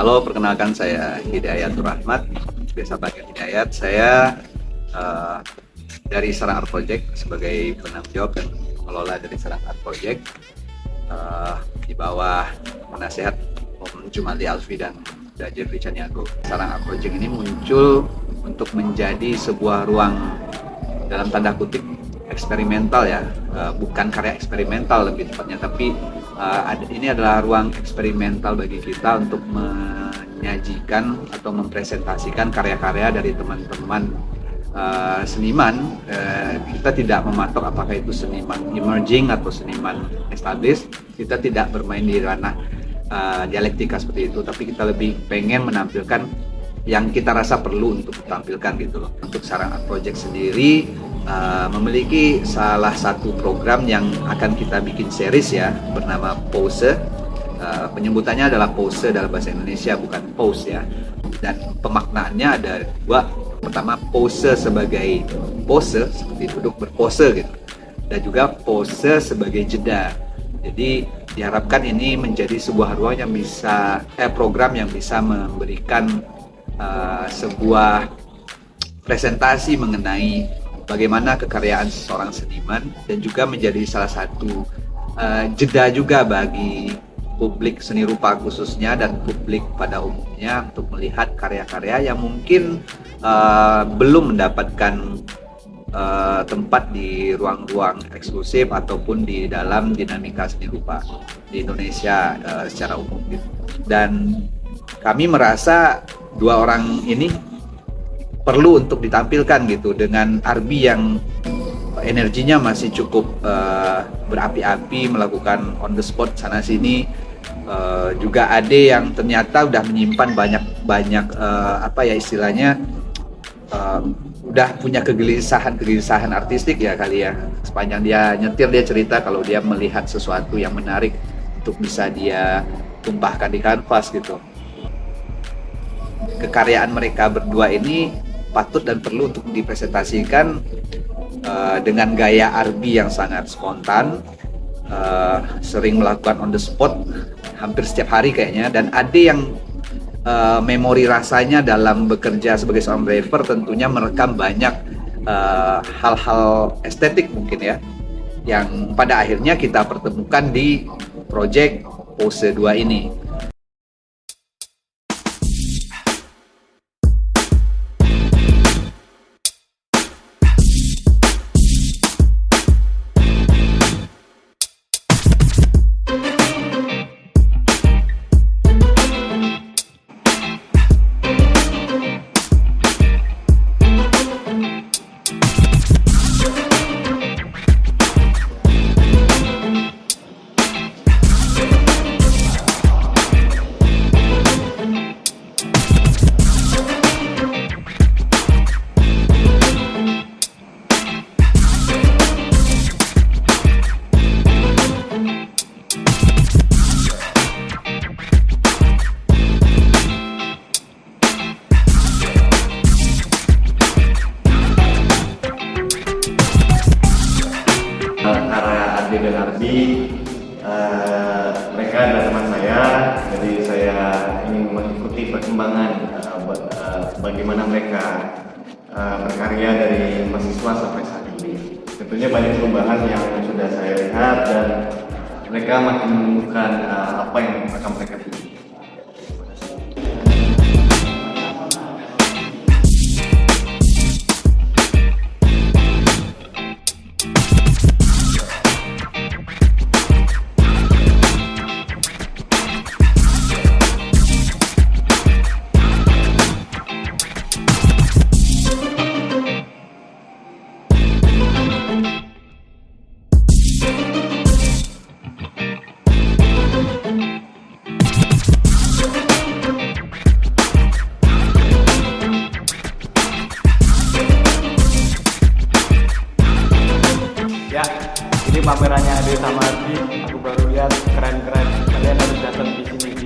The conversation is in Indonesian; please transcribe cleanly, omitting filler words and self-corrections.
Halo, perkenalkan saya Hidayatur Rahmat, biasa panggil Hidayat. Saya dari Serang Art Project sebagai penanggung jawab dan pengelola dari Serang Art Project di bawah penasehat Om Jumali Alfi dan Jeffrey Caniago. Serang Art Project ini muncul untuk menjadi sebuah ruang dalam tanda kutip eksperimental ya, bukan karya eksperimental lebih tepatnya, tapi ini adalah ruang eksperimental bagi kita untuk menyajikan atau mempresentasikan karya-karya dari teman-teman seniman. Kita tidak mematok apakah itu seniman emerging atau seniman established. Kita tidak bermain di ranah dialektika seperti itu, tapi kita lebih pengen menampilkan yang kita rasa perlu untuk ditampilkan gitu loh. Untuk Serang Art Project sendiri memiliki salah satu program yang akan kita bikin series ya, bernama Pose. Penyebutannya adalah Pose dalam bahasa Indonesia, bukan pose ya. Dan pemaknaannya ada dua. Pertama, pose sebagai pose, seperti duduk berpose gitu. Dan juga pose sebagai jeda. Jadi diharapkan ini menjadi sebuah ruang yang bisa, program yang bisa memberikan sebuah presentasi mengenai bagaimana kekaryaan seorang seniman, dan juga menjadi salah satu jeda juga bagi publik seni rupa khususnya dan publik pada umumnya untuk melihat karya-karya yang mungkin belum mendapatkan tempat di ruang-ruang eksklusif ataupun di dalam dinamika seni rupa di Indonesia secara umum gitu. Dan kami merasa dua orang ini perlu untuk ditampilkan gitu, dengan Arbi yang energinya masih cukup berapi-api melakukan on the spot sana sini, juga Ade yang ternyata udah menyimpan banyak apa ya istilahnya, udah punya kegelisahan artistik ya kali ya. Sepanjang dia nyetir, dia cerita kalau dia melihat sesuatu yang menarik untuk bisa dia tumpahkan di kanvas gitu. Kekaryaan mereka berdua ini patut dan perlu untuk dipresentasikan dengan gaya Arbi yang sangat spontan, sering melakukan on the spot hampir setiap hari kayaknya, dan Ade yang memori rasanya dalam bekerja sebagai seorang driver tentunya merekam banyak hal-hal estetik mungkin ya, yang pada akhirnya kita pertemukan di project Pose 2 ini. Ade dan Arbi, mereka adalah teman saya, jadi saya ingin mengikuti perkembangan bagaimana mereka berkarya dari mahasiswa sampai saat ini. Tentunya banyak perubahan yang sudah saya lihat, dan mereka makin menemukan apa yang akan mereka pilih. Ya, ini pamerannya Ade sama Arbi. Aku baru lihat, keren-keren. Kalian harus datang di sini.